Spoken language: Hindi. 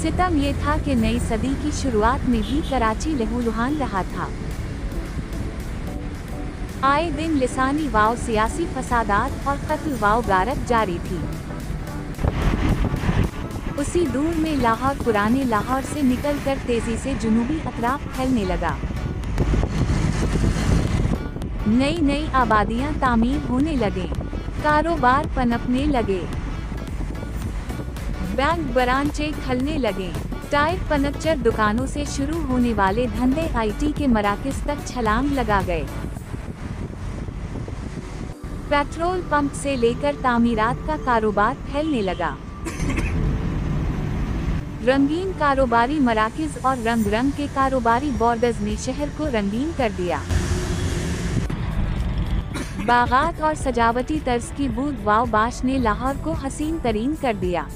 सितम ये था कि नई सदी की शुरुआत में भी कराची लहूलुहान रहा था। आए दिन लिसानी वाव सियासी फसादात और कत्ल वाव गारत जारी थी। उसी दूर में लाहौर पुराने लाहौर से निकलकर तेजी से जुनूबी अतराफ फैलने लगा। नई नई आबादियां तामीर होने लगे, कारोबार पनपने लगे, बैंक ब्रांचें खलने लगे, टायर पंचर दुकानों से शुरू होने वाले धंधे IT के मराकज़ तक छलांग लगा गए। पेट्रोल पंप से लेकर तामीरात का कारोबार फैलने लगा। रंगीन कारोबारी मराकज़ और रंग रंग के कारोबारी बोर्डर्स ने शहर को रंगीन कर दिया। बागात और सजावटी तर्ज की बूंद वाव बाश ने लाहौर को हसीन तरीन कर दिया।